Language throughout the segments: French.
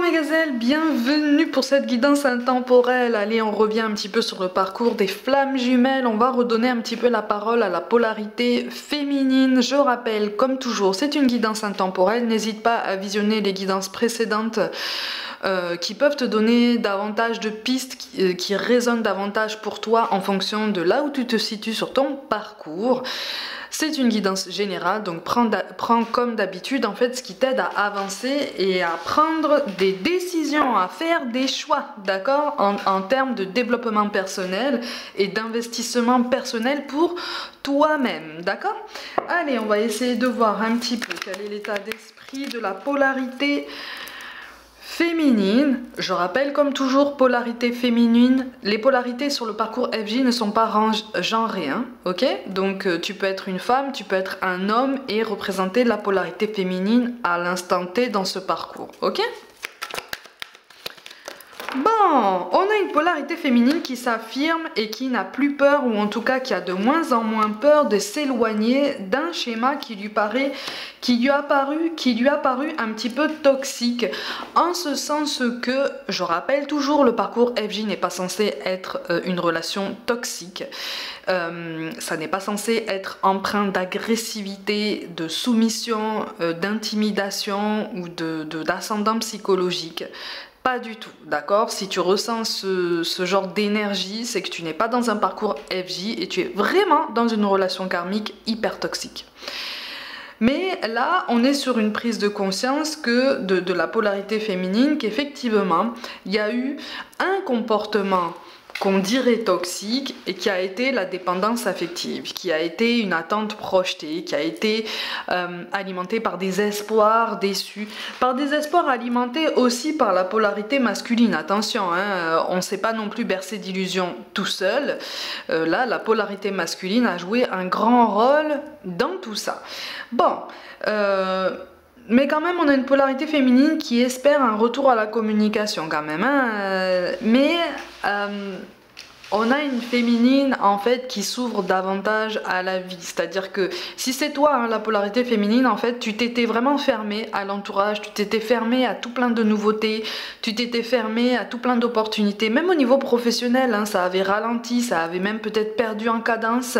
mes gazelles, bienvenue pour cette guidance intemporelle. Allez, on revient un petit peu sur le parcours des flammes jumelles. On va redonner un petit peu la parole à la polarité féminine. Je rappelle, comme toujours, c'est une guidance intemporelle. N'hésite pas à visionner les guidances précédentes qui peuvent te donner davantage de pistes qui résonnent davantage pour toi en fonction de là où tu te situes sur ton parcours. C'est une guidance générale, donc prends comme d'habitude en fait ce qui t'aide à avancer et à prendre des décisions, à faire des choix, d'accord, en termes de développement personnel et d'investissement personnel pour toi-même, d'accord. Allez, on va essayer de voir un petit peu quel est l'état d'esprit de la polarité féminine. Je rappelle comme toujours, polarité féminine, les polarités sur le parcours FJ ne sont pas genrées, hein, ok. Donc tu peux être une femme, tu peux être un homme et représenter la polarité féminine à l'instant T dans ce parcours, ok. Bon, on a une polarité féminine qui s'affirme et qui n'a plus peur, ou en tout cas qui a de moins en moins peur de s'éloigner d'un schéma qui lui a paru un petit peu toxique, en ce sens que, je rappelle toujours, le parcours FJ n'est pas censé être une relation toxique. Ça n'est pas censé être empreint d'agressivité, de soumission, d'intimidation ou d'ascendant psychologique. Pas du tout, d'accord? Si tu ressens ce genre d'énergie, c'est que tu n'es pas dans un parcours FJ et tu es vraiment dans une relation karmique hyper toxique. Mais là, on est sur une prise de conscience que de la polarité féminine, qu'effectivement, il y a eu un comportement qu'on dirait toxique et qui a été la dépendance affective, qui a été une attente projetée, qui a été alimentée par des espoirs déçus, par des espoirs alimentés aussi par la polarité masculine. Attention, hein, on ne s'est pas non plus bercé d'illusions tout seul. Là, la polarité masculine a joué un grand rôle dans tout ça. Bon, mais quand même, on a une polarité féminine qui espère un retour à la communication quand même, hein. On a une féminine en fait qui s'ouvre davantage à la vie, c'est-à-dire que si c'est toi, hein, la polarité féminine, en fait tu t'étais vraiment fermé à l'entourage, tu t'étais fermé à tout plein de nouveautés, tu t'étais fermé à tout plein d'opportunités, même au niveau professionnel, hein, ça avait ralenti, ça avait même peut-être perdu en cadence,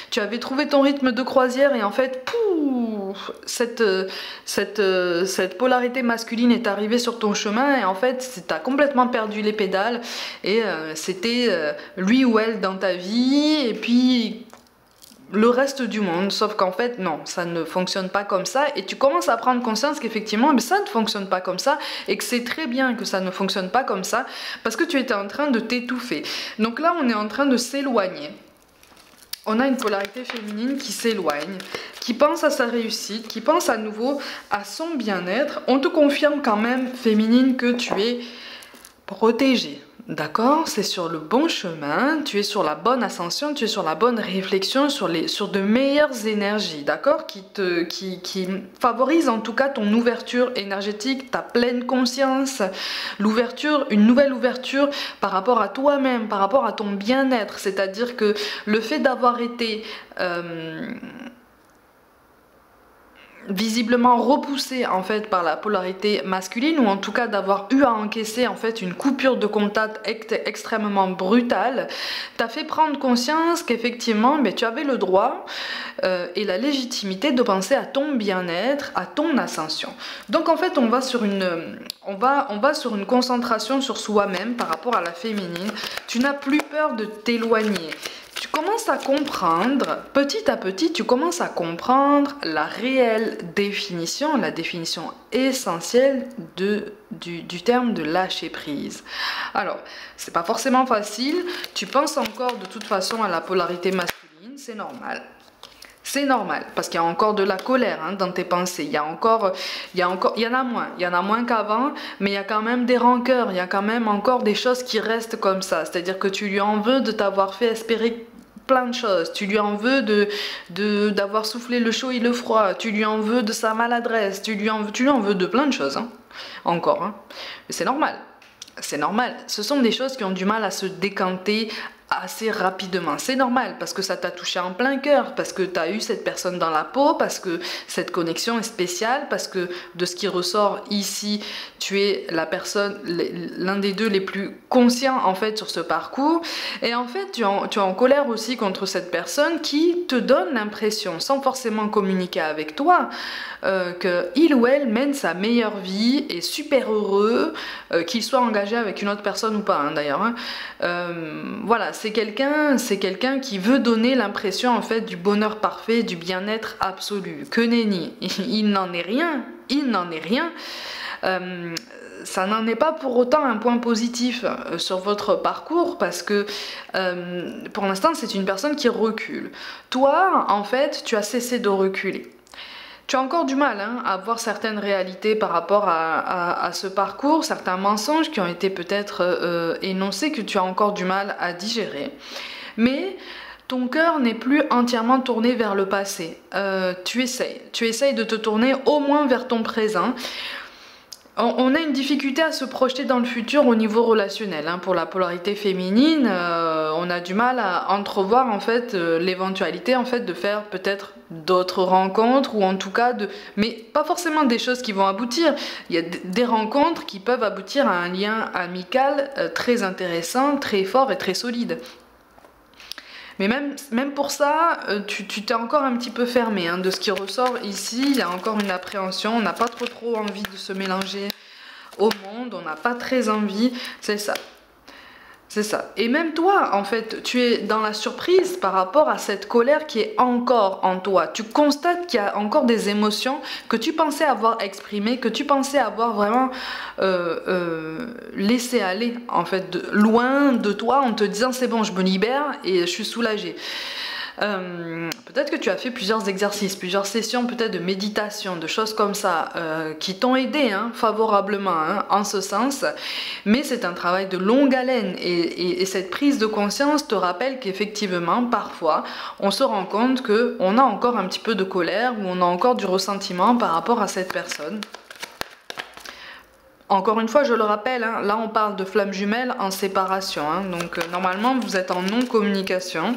tu avais trouvé ton rythme de croisière et en fait, pouf, cette polarité masculine est arrivée sur ton chemin et en fait tu as complètement perdu les pédales et c'était lui ou elle dans ta vie et puis le reste du monde, sauf qu'en fait non, ça ne fonctionne pas comme ça et tu commences à prendre conscience qu'effectivement ça ne fonctionne pas comme ça et que c'est très bien que ça ne fonctionne pas comme ça parce que tu étais en train de t'étouffer. Donc là on est en train de s'éloigner. On a une polarité féminine qui s'éloigne, qui pense à sa réussite, qui pense à nouveau à son bien-être. On te confirme quand même, féminine, que tu es protégée. D'accord, c'est sur le bon chemin, tu es sur la bonne ascension, tu es sur la bonne réflexion, sur de meilleures énergies, d'accord, qui favorise en tout cas ton ouverture énergétique, ta pleine conscience, l'ouverture, une nouvelle ouverture par rapport à toi-même, par rapport à ton bien-être, c'est-à-dire que le fait d'avoir été visiblement repoussé en fait par la polarité masculine ou en tout cas d'avoir eu à encaisser en fait une coupure de contact extrêmement brutale, t'a fait prendre conscience qu'effectivement tu avais le droit et la légitimité de penser à ton bien-être, à ton ascension. Donc en fait on va sur une concentration sur soi-même par rapport à la féminine. Tu n'as plus peur de t'éloigner. Tu commences à comprendre, petit à petit, tu commences à comprendre la réelle définition, la définition essentielle du terme de lâcher prise. Alors, c'est pas forcément facile, tu penses encore de toute façon à la polarité masculine, c'est normal. C'est normal, parce qu'il y a encore de la colère hein, dans tes pensées, il y en a moins qu'avant, mais il y a quand même des rancœurs, il y a quand même encore des choses qui restent comme ça, c'est-à-dire que tu lui en veux de t'avoir fait espérer plein de choses, tu lui en veux d'avoir soufflé le chaud et le froid, tu lui en veux de sa maladresse, tu lui en veux de plein de choses, hein, encore, hein. Mais c'est normal, ce sont des choses qui ont du mal à se décanter assez rapidement. C'est normal parce que ça t'a touché en plein cœur, parce que tu as eu cette personne dans la peau, parce que cette connexion est spéciale, parce que de ce qui ressort ici, tu es la personne, l'un des deux les plus conscients en fait sur ce parcours. Et en fait, tu es en colère aussi contre cette personne qui te donne l'impression, sans forcément communiquer avec toi, qu'il ou elle mène sa meilleure vie, est super heureux, qu'il soit engagé avec une autre personne ou pas hein, d'ailleurs. Hein. Voilà, c'est quelqu'un qui veut donner l'impression en fait du bonheur parfait, du bien-être absolu. Que nenni, il n'en est rien, il n'en est rien. Ça n'en est pas pour autant un point positif sur votre parcours parce que pour l'instant c'est une personne qui recule. Toi en fait tu as cessé de reculer. Tu as encore du mal hein, à voir certaines réalités par rapport à ce parcours, certains mensonges qui ont été peut-être énoncés que tu as encore du mal à digérer. Mais ton cœur n'est plus entièrement tourné vers le passé. Tu essayes de te tourner au moins vers ton présent. On a une difficulté à se projeter dans le futur au niveau relationnel. Hein. Pour la polarité féminine, on a du mal à entrevoir en fait l'éventualité en fait de faire peut-être d'autres rencontres ou en tout cas mais pas forcément des choses qui vont aboutir. Il y a des rencontres qui peuvent aboutir à un lien amical très intéressant, très fort et très solide. Mais même pour ça, tu t'es encore un petit peu fermé. Hein. De ce qui ressort ici, il y a encore une appréhension. On n'a pas trop envie de se mélanger au monde. On n'a pas très envie. C'est ça. C'est ça. Et même toi, en fait, tu es dans la surprise par rapport à cette colère qui est encore en toi. Tu constates qu'il y a encore des émotions que tu pensais avoir exprimées, que tu pensais avoir vraiment laissé aller, en fait, loin de toi, en te disant c'est bon, je me libère et je suis soulagée. Peut-être que tu as fait plusieurs exercices, plusieurs sessions peut-être de méditation, de choses comme ça qui t'ont aidé hein, favorablement hein, en ce sens, mais c'est un travail de longue haleine et cette prise de conscience te rappelle qu'effectivement parfois on se rend compte qu'on a encore un petit peu de colère ou on a encore du ressentiment par rapport à cette personne. Encore une fois, je le rappelle, hein, là on parle de flammes jumelles en séparation, hein, donc normalement vous êtes en non-communication.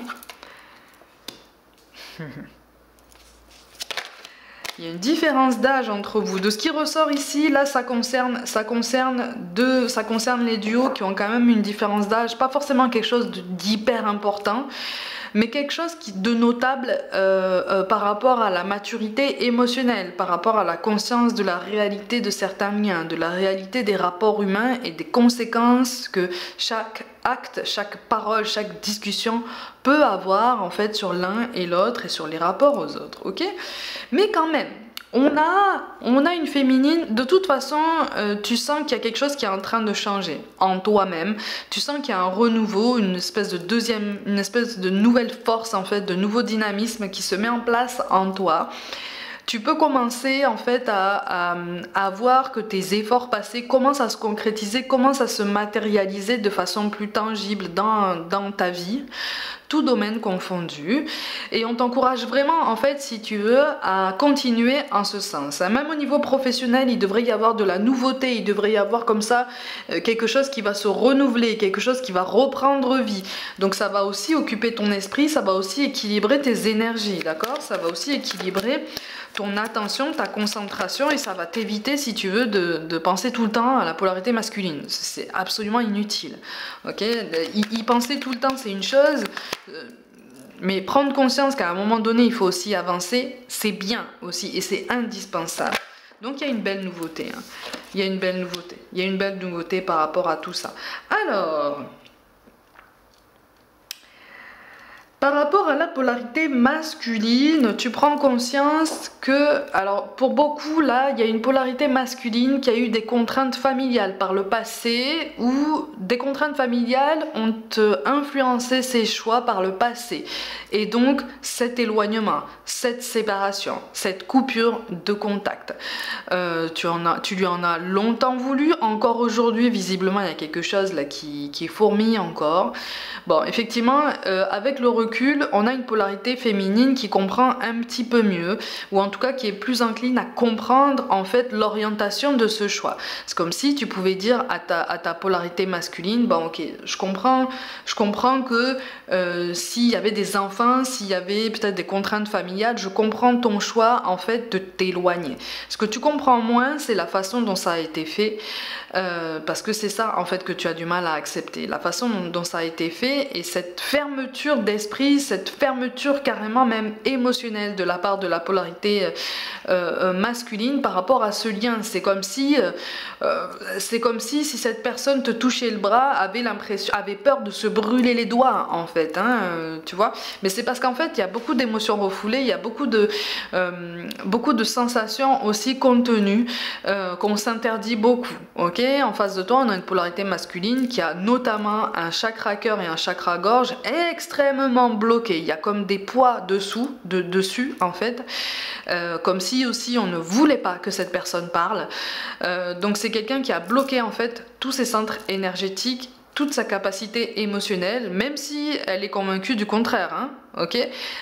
Il y a une différence d'âge entre vous. De ce qui ressort ici, là ça concerne les duos qui ont quand même une différence d'âge, pas forcément quelque chose d'hyper important, mais quelque chose de notable par rapport à la maturité émotionnelle, par rapport à la conscience de la réalité de certains liens, de la réalité des rapports humains et des conséquences que chaque acte, chaque parole, chaque discussion peut avoir en fait sur l'un et l'autre et sur les rapports aux autres, ok? Mais quand même, on a une féminine, de toute façon, tu sens qu'il y a quelque chose qui est en train de changer en toi-même. Tu sens qu'il y a un renouveau, une espèce de nouvelle force en fait, de nouveau dynamisme qui se met en place en toi. Tu peux commencer en fait à voir que tes efforts passés commencent à se concrétiser, commencent à se matérialiser de façon plus tangible dans ta vie, tout domaine confondu. Et on t'encourage vraiment en fait, si tu veux, à continuer en ce sens. Même au niveau professionnel, il devrait y avoir de la nouveauté, il devrait y avoir comme ça quelque chose qui va se renouveler, quelque chose qui va reprendre vie. Donc ça va aussi occuper ton esprit, ça va aussi équilibrer tes énergies, d'accord? Ça va aussi équilibrer ton attention, ta concentration et ça va t'éviter si tu veux de penser tout le temps à la polarité masculine. C'est absolument inutile. Ok, y penser tout le temps c'est une chose, mais prendre conscience qu'à un moment donné il faut aussi avancer, c'est bien aussi et c'est indispensable. Donc il y a une belle nouveauté. Hein. Il y a une belle nouveauté. Il y a une belle nouveauté par rapport à tout ça. Alors, par rapport à la polarité masculine, tu prends conscience que, alors pour beaucoup là, il y a une polarité masculine qui a eu des contraintes familiales par le passé ou des contraintes familiales ont influencé ses choix par le passé. Et donc cet éloignement, cette séparation, cette coupure de contact, tu lui en as longtemps voulu, encore aujourd'hui visiblement il y a quelque chose là qui fourmille encore. Bon, effectivement, avec le recul, recul, on a une polarité féminine qui comprend un petit peu mieux, ou en tout cas qui est plus encline à comprendre en fait l'orientation de ce choix. C'est comme si tu pouvais dire à ta polarité masculine, bon ok, je comprends que s'il y avait des enfants, s'il y avait peut-être des contraintes familiales, je comprends ton choix en fait de t'éloigner. Ce que tu comprends moins, c'est la façon dont ça a été fait, parce que c'est ça en fait que tu as du mal à accepter, la façon dont ça a été fait, et cette fermeture d'esprit, cette fermeture carrément même émotionnelle de la part de la polarité masculine par rapport à ce lien. C'est comme si si cette personne te touchait le bras, avait peur de se brûler les doigts en fait, hein, tu vois. Mais c'est parce qu'en fait il y a beaucoup d'émotions refoulées, il y a beaucoup de sensations aussi contenues qu'on s'interdit beaucoup, ok. En face de toi on a une polarité masculine qui a notamment un chakra cœur et un chakra gorge extrêmement bloqués. Il y a comme des poids dessus en fait, comme si aussi on ne voulait pas que cette personne parle. Donc c'est quelqu'un qui a bloqué en fait tous ses centres énergétiques, toute sa capacité émotionnelle, même si elle est convaincue du contraire, hein, ok.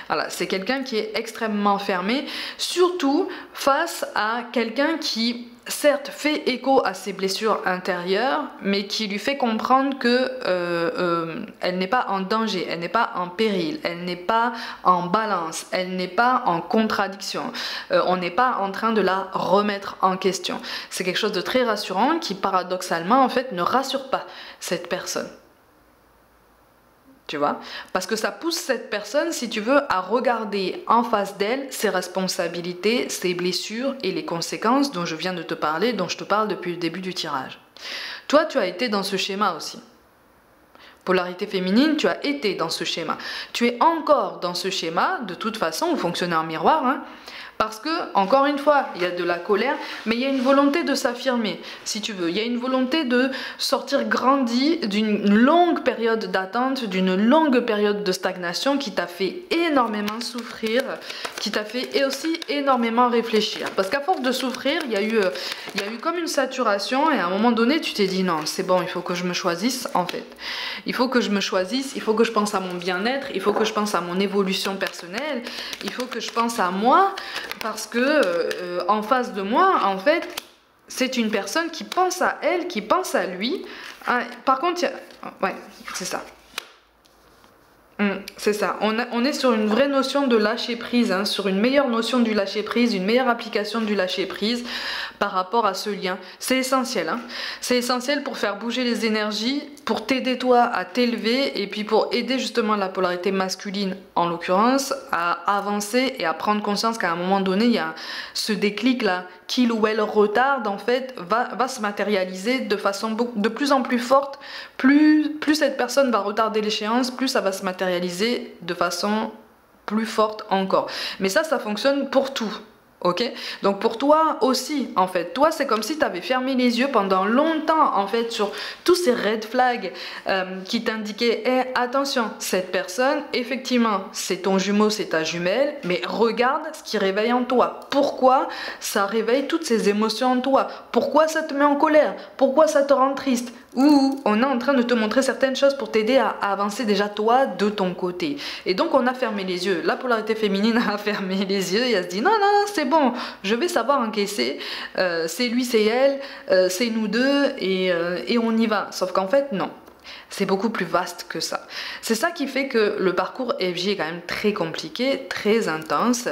Voilà, c'est quelqu'un qui est extrêmement fermé, surtout face à quelqu'un qui certes fait écho à ses blessures intérieures, mais qui lui fait comprendre que elle n'est pas en danger, elle n'est pas en péril, elle n'est pas en balance, elle n'est pas en contradiction, on n'est pas en train de la remettre en question. C'est quelque chose de très rassurant qui paradoxalement en fait ne rassure pas cette personne. Tu vois, parce que ça pousse cette personne, si tu veux, à regarder en face d'elle ses responsabilités, ses blessures et les conséquences dont je viens de te parler, dont je te parle depuis le début du tirage. Toi, tu as été dans ce schéma aussi. Polarité féminine, tu as été dans ce schéma. Tu es encore dans ce schéma, de toute façon, vous fonctionnez en miroir, hein. Parce que, encore une fois, il y a de la colère, mais il y a une volonté de s'affirmer, si tu veux. Il y a une volonté de sortir grandi d'une longue période d'attente, d'une longue période de stagnation qui t'a fait énormément souffrir, qui t'a fait et aussi énormément réfléchir. Parce qu'à force de souffrir, il y a eu comme une saturation, et à un moment donné, tu t'es dit non, c'est bon, il faut que je me choisisse, en fait. Il faut que je me choisisse, il faut que je pense à mon bien-être, il faut que je pense à mon évolution personnelle, il faut que je pense à moi, parce que en face de moi, en fait, c'est une personne qui pense à elle, qui pense à lui. Ah, par contre, ouais, c'est ça. C'est ça, on est sur une vraie notion de lâcher prise, hein, sur une meilleure notion du lâcher prise, une meilleure application du lâcher prise par rapport à ce lien. C'est essentiel, hein. C'est essentiel pour faire bouger les énergies, pour t'aider toi à t'élever et puis pour aider justement la polarité masculine en l'occurrence à avancer et à prendre conscience qu'à un moment donné il y a ce déclic là qu'il ou elle retarde en fait va se matérialiser de façon de plus en plus forte. Plus cette personne va retarder l'échéance, plus ça va se matérialiser de façon plus forte encore. Mais ça fonctionne pour tout. Ok, donc pour toi aussi en fait, toi c'est comme si tu avais fermé les yeux pendant longtemps en fait sur tous ces red flags qui t'indiquaient attention, cette personne effectivement c'est ton jumeau, c'est ta jumelle, mais regarde ce qui réveille en toi, pourquoi ça réveille toutes ces émotions en toi, pourquoi ça te met en colère, pourquoi ça te rend triste, ou on est en train de te montrer certaines choses pour t'aider à avancer déjà toi de ton côté. Et donc on a fermé les yeux, la polarité féminine a fermé les yeux et elle se dit non c'est bon, je vais savoir encaisser, c'est lui c'est elle, c'est nous deux et on y va. Sauf qu'en fait non, c'est beaucoup plus vaste que ça. C'est ça qui fait que le parcours FJ est quand même très compliqué, très intense.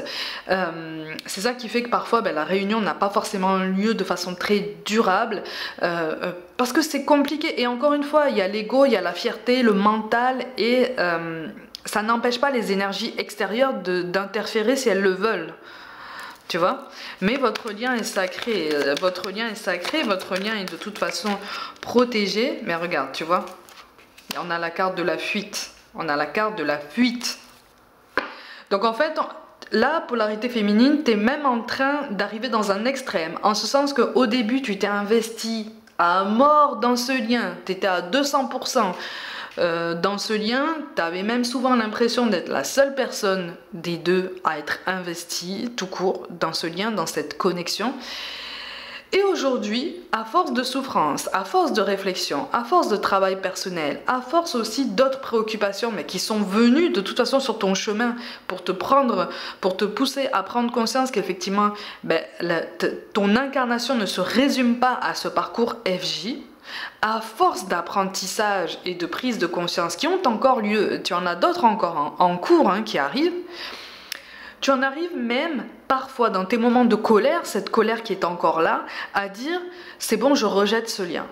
C'est ça qui fait que parfois la réunion n'a pas forcément lieu de façon très durable, parce que c'est compliqué. Et encore une fois, il y a l'ego, il y a la fierté, le mental, et ça n'empêche pas les énergies extérieures d'interférer si elles le veulent. Tu vois, mais votre lien est sacré, votre lien est de toute façon protégé. Mais regarde, tu vois, on a la carte de la fuite, donc en fait, la polarité féminine, tu es même en train d'arriver dans un extrême, en ce sens qu'au début, tu t'es investi à mort dans ce lien, tu étais à 200%. Dans ce lien, tu avais même souvent l'impression d'être la seule personne des deux à être investie tout court dans ce lien, dans cette connexion. Et aujourd'hui, à force de souffrance, à force de réflexion, à force de travail personnel, à force aussi d'autres préoccupations, mais qui sont venues de toute façon sur ton chemin pour te pousser à prendre conscience qu'effectivement, ton incarnation ne se résume pas à ce parcours FJ. À force d'apprentissage et de prise de conscience qui ont encore lieu, tu en as d'autres encore en cours qui arrivent, tu en arrives même parfois dans tes moments de colère, cette colère qui est encore là, à dire c'est bon, je rejette ce lien.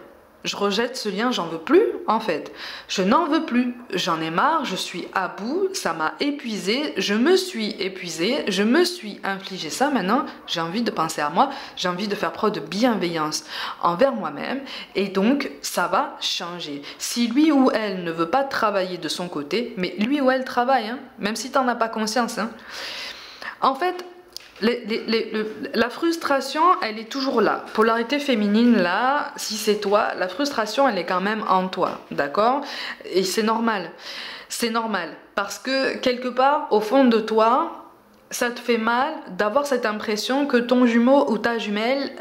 Je rejette ce lien, j'en veux plus en fait. Je n'en veux plus, j'en ai marre, je suis à bout, ça m'a épuisé, je me suis épuisée, je me suis infligé ça. Maintenant, j'ai envie de penser à moi, j'ai envie de faire preuve de bienveillance envers moi-même et donc ça va changer. Si lui ou elle ne veut pas travailler de son côté, mais lui ou elle travaille, même si tu n'en as pas conscience. En fait, la frustration, elle est toujours là. Polarité féminine, là, si c'est toi, la frustration, elle est quand même en toi, d'accord? Et c'est normal. C'est normal. Parce que, quelque part, au fond de toi, ça te fait mal d'avoir cette impression que ton jumeau ou ta jumelle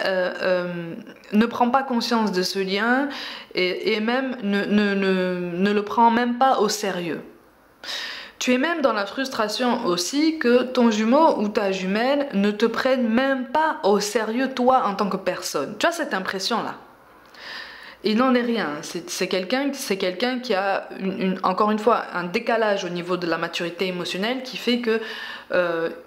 ne prend pas conscience de ce lien et même ne le prend même pas au sérieux. Tu es même dans la frustration aussi que ton jumeau ou ta jumelle ne te prenne même pas au sérieux toi en tant que personne. Tu as cette impression-là. Il n'en est rien. C'est quelqu'un qui a, encore une fois, un décalage au niveau de la maturité émotionnelle qui fait que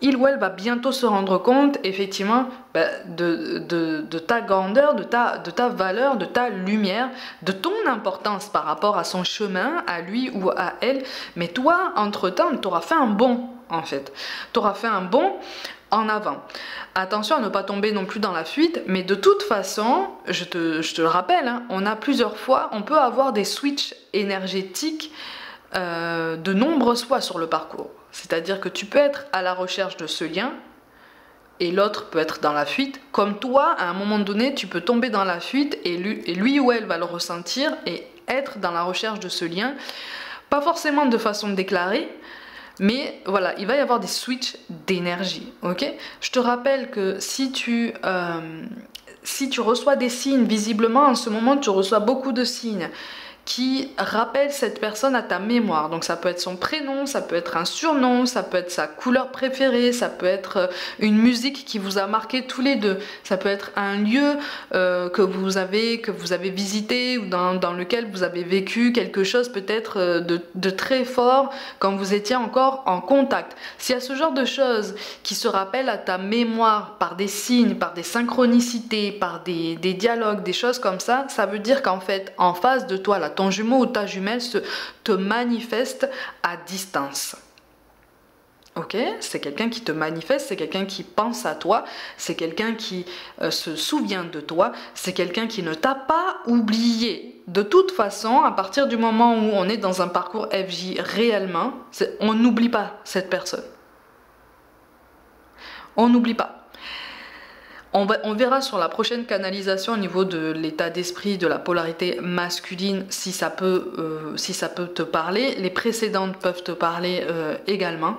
il ou elle va bientôt se rendre compte, effectivement, de ta grandeur, de ta valeur, de ta lumière, de ton importance par rapport à son chemin, à lui ou à elle. Mais toi, entre-temps, tu auras fait un bond, en fait. Tu auras fait un bond en avant. Attention à ne pas tomber non plus dans la fuite, mais de toute façon, je te le rappelle, on a plusieurs fois, on peut avoir des switches énergétiques de nombreuses fois sur le parcours. C'est-à-dire que tu peux être à la recherche de ce lien et l'autre peut être dans la fuite. Comme toi, à un moment donné, tu peux tomber dans la fuite et lui ou elle va le ressentir et être dans la recherche de ce lien. Pas forcément de façon déclarée, mais voilà, il va y avoir des switches d'énergie, ok? Je te rappelle que si tu reçois des signes, visiblement en ce moment tu reçois beaucoup de signes qui rappellent cette personne à ta mémoire. Donc ça peut être son prénom, ça peut être un surnom, ça peut être sa couleur préférée, ça peut être une musique qui vous a marqué tous les deux, ça peut être un lieu que vous avez visité ou dans lequel vous avez vécu quelque chose peut-être de très fort quand vous étiez encore en contact. S'il y a ce genre de choses qui se rappellent à ta mémoire par des signes, par des synchronicités, par des dialogues, des choses comme ça, ça veut dire qu'en fait, en face de toi, là, ton jumeau ou ta jumelle te manifeste à distance. Ok, c'est quelqu'un qui te manifeste, c'est quelqu'un qui pense à toi, c'est quelqu'un qui se souvient de toi, c'est quelqu'un qui ne t'a pas oublié. De toute façon, à partir du moment où on est dans un parcours FJ réellement, on n'oublie pas cette personne. On n'oublie pas. On verra sur la prochaine canalisation au niveau de l'état d'esprit, de la polarité masculine, si ça peut te parler. Les précédentes peuvent te parler également.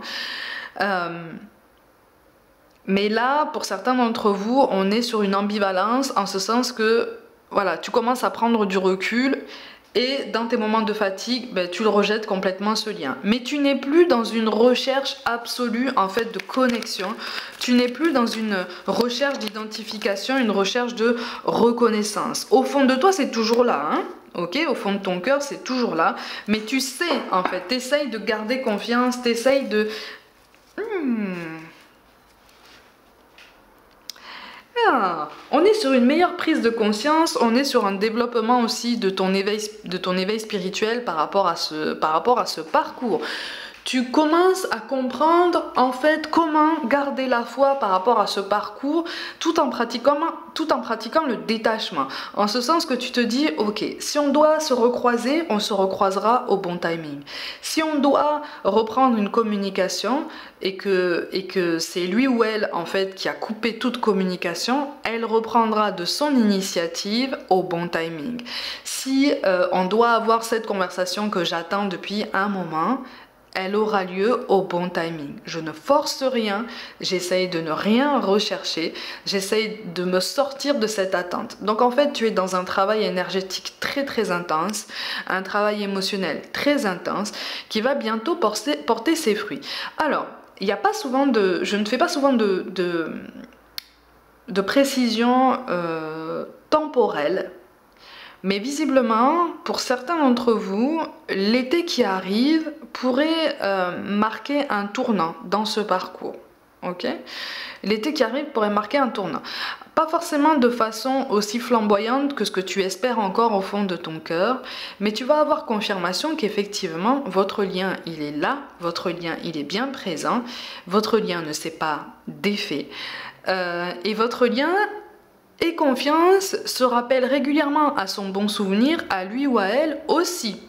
Mais là, pour certains d'entre vous, on est sur une ambivalence, en ce sens que voilà, tu commences à prendre du recul et dans tes moments de fatigue, tu le rejettes complètement ce lien. Mais tu n'es plus dans une recherche absolue en fait de connexion. Tu n'es plus dans une recherche d'identification, une recherche de reconnaissance. Au fond de toi, c'est toujours là, ok, au fond de ton cœur, c'est toujours là. Mais tu sais, en fait, t'essayes de garder confiance, t'essayes de... on est sur une meilleure prise de conscience, on est sur un développement aussi de ton éveil spirituel par rapport à ce parcours. Tu commences à comprendre en fait comment garder la foi par rapport à ce parcours tout en pratiquant le détachement. En ce sens que tu te dis, ok, si on doit se recroiser, on se recroisera au bon timing. Si on doit reprendre une communication et que c'est lui ou elle en fait qui a coupé toute communication, elle reprendra de son initiative au bon timing. Si on doit avoir cette conversation que j'attends depuis un moment, elle aura lieu au bon timing. Je ne force rien, j'essaye de ne rien rechercher, j'essaye de me sortir de cette attente. Donc en fait, tu es dans un travail énergétique très très intense, un travail émotionnel très intense qui va bientôt porter ses fruits. Alors, il n'y a pas souvent je ne fais pas souvent de précision temporelle. Mais visiblement, pour certains d'entre vous, l'été qui arrive pourrait marquer un tournant dans ce parcours. Ok ? L'été qui arrive pourrait marquer un tournant. Pas forcément de façon aussi flamboyante que ce que tu espères encore au fond de ton cœur, mais tu vas avoir confirmation qu'effectivement, votre lien, il est là, votre lien, il est bien présent, votre lien ne s'est pas défait, et votre lien et confiance se rappelle régulièrement à son bon souvenir, à lui ou à elle aussi.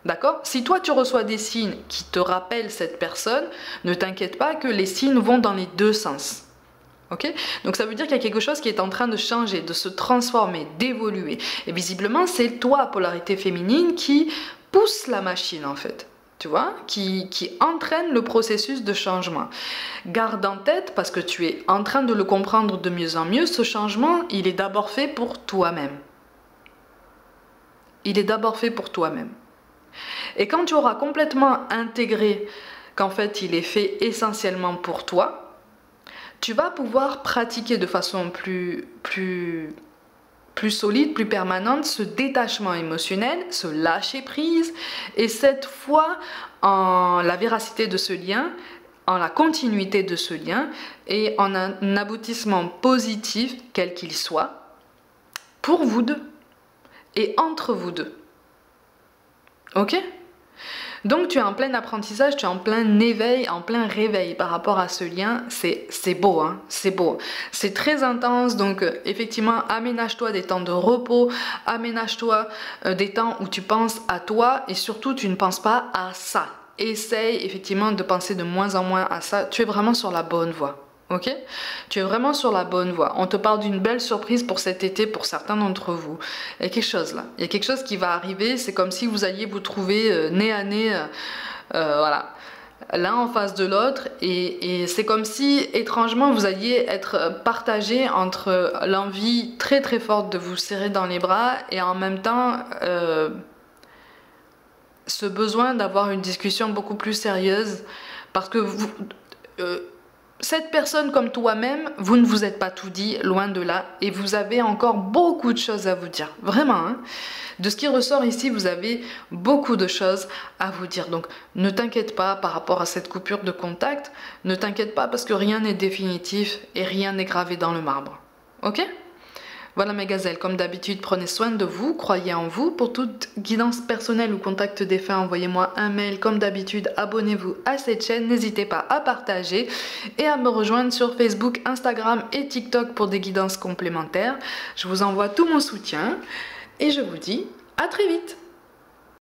D'accord ? Si toi tu reçois des signes qui te rappellent cette personne, ne t'inquiète pas que les signes vont dans les deux sens. Ok ? Donc ça veut dire qu'il y a quelque chose qui est en train de changer, de se transformer, d'évoluer. Et visiblement, c'est toi, polarité féminine, qui pousse la machine en fait. Tu vois, qui entraîne le processus de changement. Garde en tête, parce que tu es en train de le comprendre de mieux en mieux, ce changement, il est d'abord fait pour toi-même. Il est d'abord fait pour toi-même. Et quand tu auras complètement intégré qu'en fait, il est fait essentiellement pour toi, tu vas pouvoir pratiquer de façon plus solide, plus permanente, ce détachement émotionnel, ce lâcher prise, et cette foi en la véracité de ce lien, en la continuité de ce lien, et en un aboutissement positif, quel qu'il soit, pour vous deux, et entre vous deux. Ok ? Donc tu es en plein apprentissage, tu es en plein éveil, en plein réveil par rapport à ce lien. C'est beau, hein, c'est beau. C'est très intense, donc effectivement, aménage-toi des temps de repos, aménage-toi des temps où tu penses à toi et surtout tu ne penses pas à ça. Essaye effectivement de penser de moins en moins à ça. Tu es vraiment sur la bonne voie. Ok ? Tu es vraiment sur la bonne voie. On te parle d'une belle surprise pour cet été pour certains d'entre vous. Il y a quelque chose là. Il y a quelque chose qui va arriver. C'est comme si vous alliez vous trouver nez à nez, voilà, l'un en face de l'autre. Et c'est comme si, étrangement, vous alliez être partagé entre l'envie très très forte de vous serrer dans les bras et en même temps ce besoin d'avoir une discussion beaucoup plus sérieuse. Parce que vous... cette personne comme toi-même, vous ne vous êtes pas tout dit, loin de là, et vous avez encore beaucoup de choses à vous dire. Vraiment, hein. De ce qui ressort ici, vous avez beaucoup de choses à vous dire. Donc, ne t'inquiète pas par rapport à cette coupure de contact. Ne t'inquiète pas parce que rien n'est définitif et rien n'est gravé dans le marbre. Ok ? Voilà mes gazelles, comme d'habitude, prenez soin de vous, croyez en vous. Pour toute guidance personnelle ou contact défunt, envoyez-moi un mail. Comme d'habitude, abonnez-vous à cette chaîne, n'hésitez pas à partager et à me rejoindre sur Facebook, Instagram et TikTok pour des guidances complémentaires. Je vous envoie tout mon soutien et je vous dis à très vite.